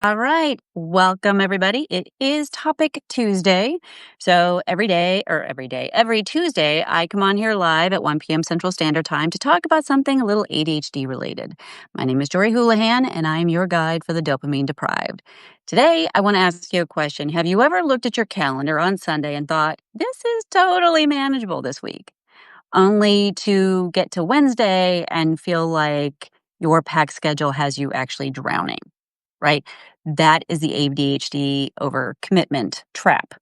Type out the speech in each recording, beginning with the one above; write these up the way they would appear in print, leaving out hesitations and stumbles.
All right. Welcome, everybody. It is Topic Tuesday. So every Tuesday, I come on here live at 1 p.m. Central Standard Time to talk about something a little ADHD related. My name is Jorie Houlihan, and I'm your guide for the dopamine deprived. Today, I want to ask you a question. Have you ever looked at your calendar on Sunday and thought, this is totally manageable this week, only to get to Wednesday and feel like your packed schedule has you actually drowning? Right? That is the ADHD overcommitment trap.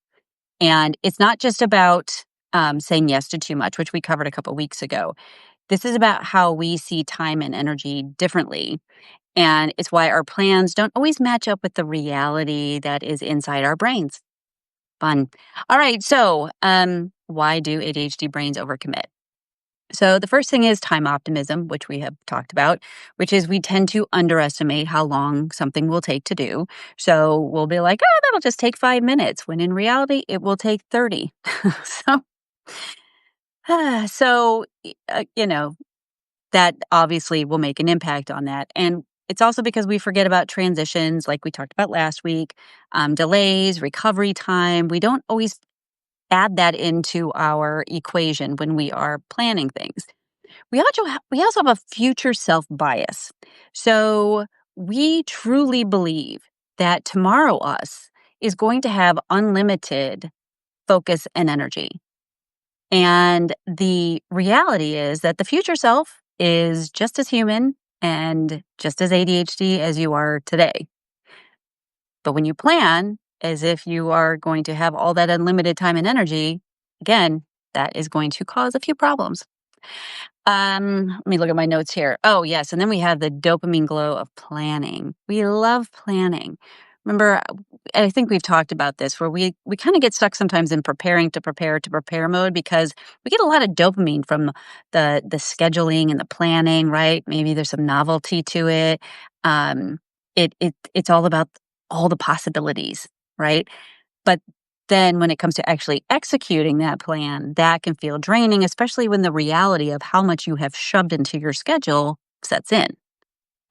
And it's not just about saying yes to too much, which we covered a couple weeks ago. This is about how we see time and energy differently. And it's why our plans don't always match up with the reality that is inside our brains. Fun. All right. So, why do ADHD brains overcommit? So the first thing is time optimism, which we have talked about, which is we tend to underestimate how long something will take to do. So we'll be like, oh, that'll just take 5 minutes, when in reality, it will take 30. so, so, that obviously will make an impact on that. And it's also because we forget about transitions, like we talked about last week, delays, recovery time. We don't always add that into our equation when we are planning things. We also have a future self bias. So we truly believe that tomorrow us is going to have unlimited focus and energy. And the reality is that the future self is just as human and just as ADHD as you are today. But when you plan as if you are going to have all that unlimited time and energy, again, that is going to cause a few problems. Let me look at my notes here. Oh, yes. And then we have the dopamine glow of planning. We love planning. Remember, I think we've talked about this where we kind of get stuck sometimes in preparing to prepare mode because we get a lot of dopamine from the scheduling and the planning, right? Maybe there's some novelty to it. Um, it's all about all the possibilities, right? But then when it comes to actually executing that plan, that can feel draining, especially when the reality of how much you have shoved into your schedule sets in.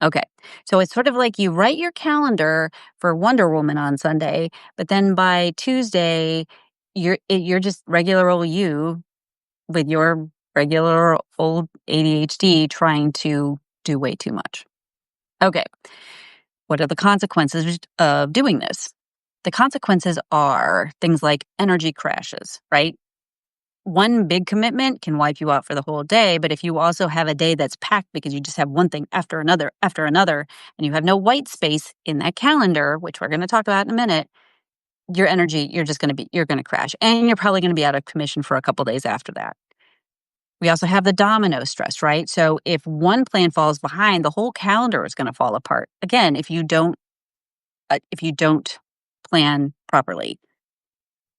Okay. So it's sort of like you write your calendar for Wonder Woman on Sunday, but then by Tuesday, you're just regular old you with your regular old ADHD trying to do way too much. Okay. What are the consequences of doing this? The consequences are things like energy crashes, right? One big commitment can wipe you out for the whole day, but if you also have a day that's packed because you just have one thing after another, and you have no white space in that calendar, which we're going to talk about in a minute, your energy, you're going to crash, and you're probably going to be out of commission for a couple days after that. We also have the domino stress, right? So if one plan falls behind, the whole calendar is going to fall apart. Again, if you don't plan properly.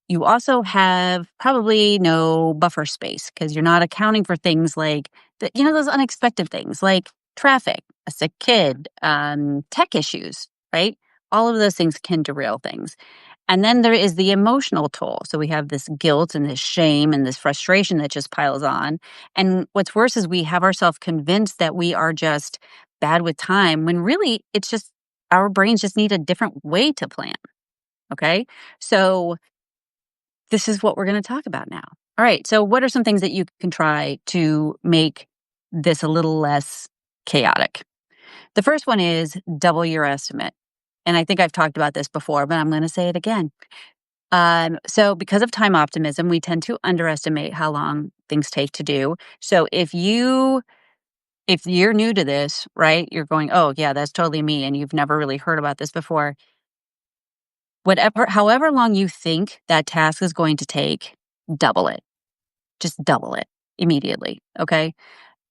You also have probably no buffer space because you're not accounting for things like those unexpected things like traffic, a sick kid, tech issues, right? All of those things can derail things. And then there is the emotional toll. So we have this guilt and this shame and this frustration that just piles on. And what's worse is we have ourselves convinced that we are just bad with time when really it's just our brains just need a different way to plan. Okay. So this is what we're going to talk about now. All right. So, what are some things that you can try to make this a little less chaotic? The first one is double your estimate. And I think I've talked about this before, but I'm going to say it again. So, because of time optimism, we tend to underestimate how long things take to do. So, if you're new to this, right, you're going, oh yeah, that's totally me, and you've never really heard about this before. However long you think that task is going to take, double it. Just double it immediately, okay?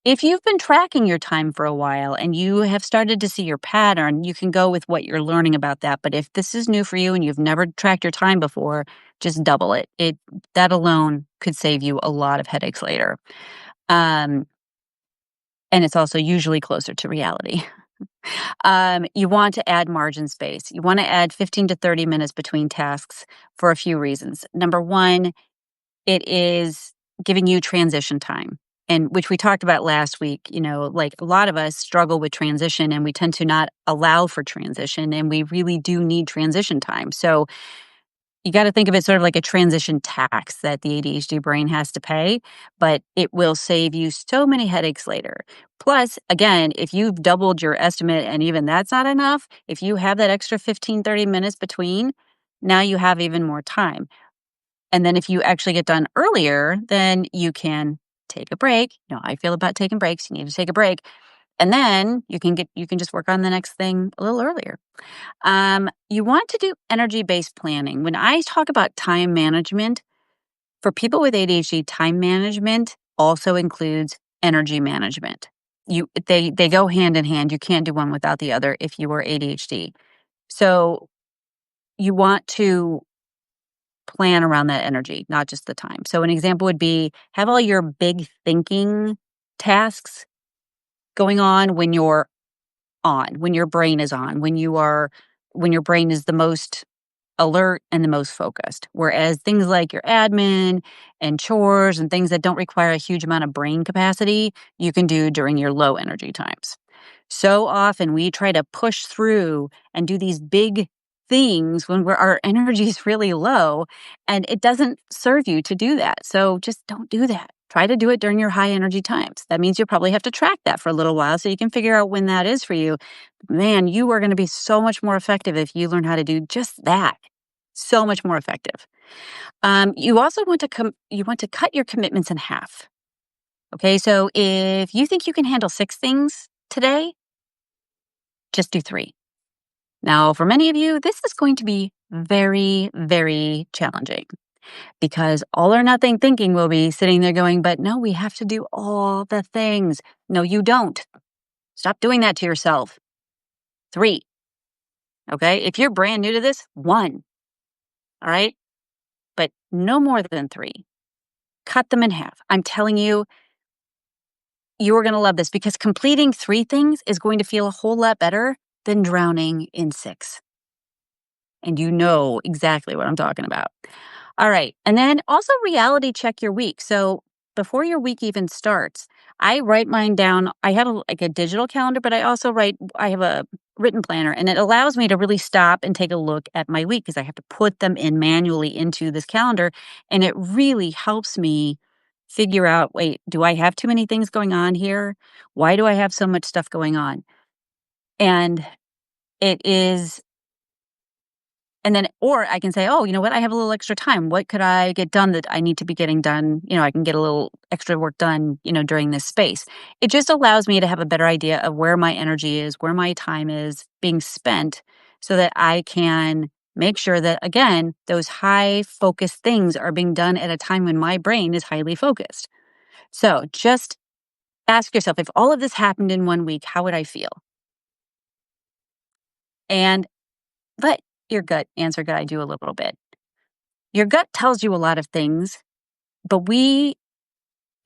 If you've been tracking your time for a while and you have started to see your pattern, you can go with what you're learning about that. But if this is new for you and you've never tracked your time before, just double it. That alone could save you a lot of headaches later. Um, and it's also usually closer to reality. You want to add margin space. You want to add 15 to 30 minutes between tasks for a few reasons. Number one, it is giving you transition time. and which we talked about last week, like a lot of us struggle with transition and we tend to not allow for transition and we really do need transition time. So you got to think of it sort of like a transition tax that the ADHD brain has to pay, but it will save you so many headaches later. Plus, again, if you've doubled your estimate and even that's not enough, if you have that extra 15, 30 minutes between, now you have even more time. And then if you actually get done earlier, then you can take a break. You know how I feel about taking breaks. You need to take a break. And then you can just work on the next thing a little earlier. You want to do energy-based planning. When I talk about time management, for people with ADHD, time management also includes energy management. They go hand in hand. You can't do one without the other if you are ADHD. So you want to plan around that energy, not just the time. So an example would be have all your big thinking tasks going on when your brain is on, when your brain is the most alert and the most focused. Whereas things like your admin and chores and things that don't require a huge amount of brain capacity, you can do during your low energy times. So often we try to push through and do these big things when our energy is really low, and it doesn't serve you to do that. So just don't do that. Try to do it during your high energy times. That means you'll probably have to track that for a little while so you can figure out when that is for you. Man, you are going to be so much more effective if you learn how to do just that. So much more effective. You also want to you want to cut your commitments in half. Okay, so if you think you can handle 6 things today, just do 3. Now, for many of you, this is going to be very, very challenging because all or nothing thinking will be sitting there going, but no, we have to do all the things. No, you don't. Stop doing that to yourself. 3. Okay. If you're brand new to this, 1. All right. But no more than 3. Cut them in half. I'm telling you, you are going to love this because completing 3 things is going to feel a whole lot better than drowning in 6. And you know exactly what I'm talking about. All right. And then also reality check your week. So before your week even starts, I write mine down. I have like a digital calendar, but I have a written planner and it allows me to really stop and take a look at my week because I have to put them in manually into this calendar. And it really helps me figure out, wait, do I have too many things going on here? Why do I have so much stuff going on? And it is And then, or I can say, oh, you know what? I have a little extra time. What could I get done that I need to be getting done? I can get a little extra work done, during this space. It just allows me to have a better idea of where my energy is, where my time is being spent so that I can make sure that, again, those high focus things are being done at a time when my brain is highly focused. So just ask yourself, if all of this happened in 1 week, how would I feel? And let your gut answer guide you a little bit. Your gut tells you a lot of things, but we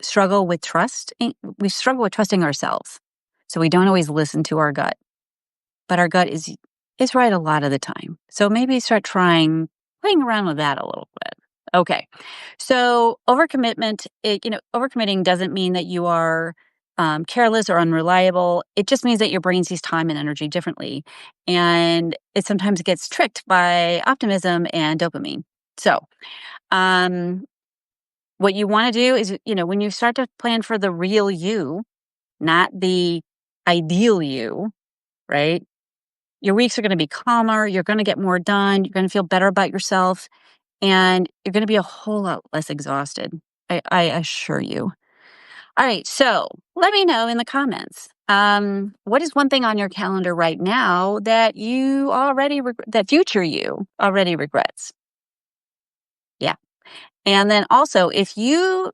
struggle with trust. We struggle with trusting ourselves. So we don't always listen to our gut. But our gut is right a lot of the time. So maybe start playing around with that a little bit. Okay. So overcommitting doesn't mean that you are careless or unreliable. It just means that your brain sees time and energy differently. And it sometimes gets tricked by optimism and dopamine. So, um, what you want to do is, when you start to plan for the real you, not the ideal you, right? Your weeks are going to be calmer. You're going to get more done. You're going to feel better about yourself. And you're going to be a whole lot less exhausted. I assure you. All right. So let me know in the comments. What is one thing on your calendar right now that that future you already regrets? Yeah. And then also, if you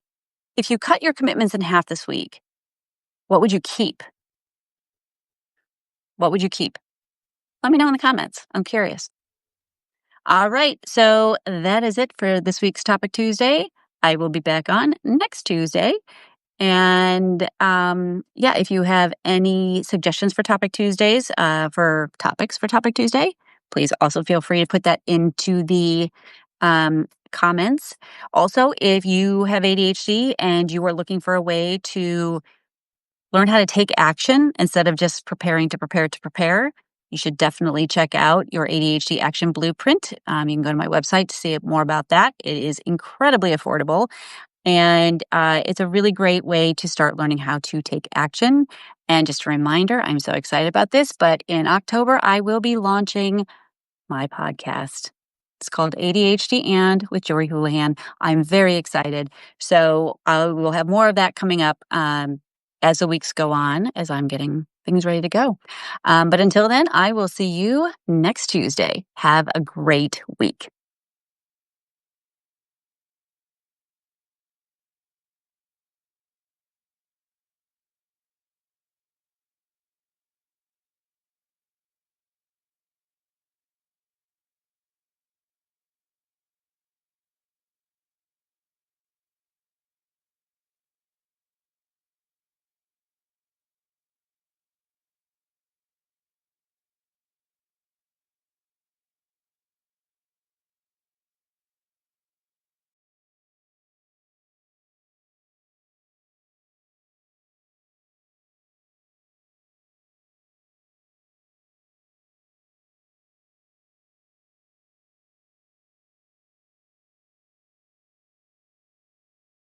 cut your commitments in half this week, what would you keep? What would you keep? Let me know in the comments. I'm curious. All right. So that is it for this week's Topic Tuesday. I will be back on next Tuesday. And yeah, if you have any suggestions for Topic Tuesdays, for topics for Topic Tuesday, please also feel free to put that into the comments. Also, if you have ADHD and you are looking for a way to learn how to take action instead of just preparing to prepare, you should definitely check out your ADHD Action Blueprint. You can go to my website to see more about that. It is incredibly affordable, and it's a really great way to start learning how to take action. And just a reminder, I'm so excited about this, but in October, I will be launching my podcast. It's called ADHD and with Jorie Houlihan. I'm very excited. So we'll have more of that coming up as the weeks go on, as I'm getting things ready to go. But until then, I will see you next Tuesday. Have a great week.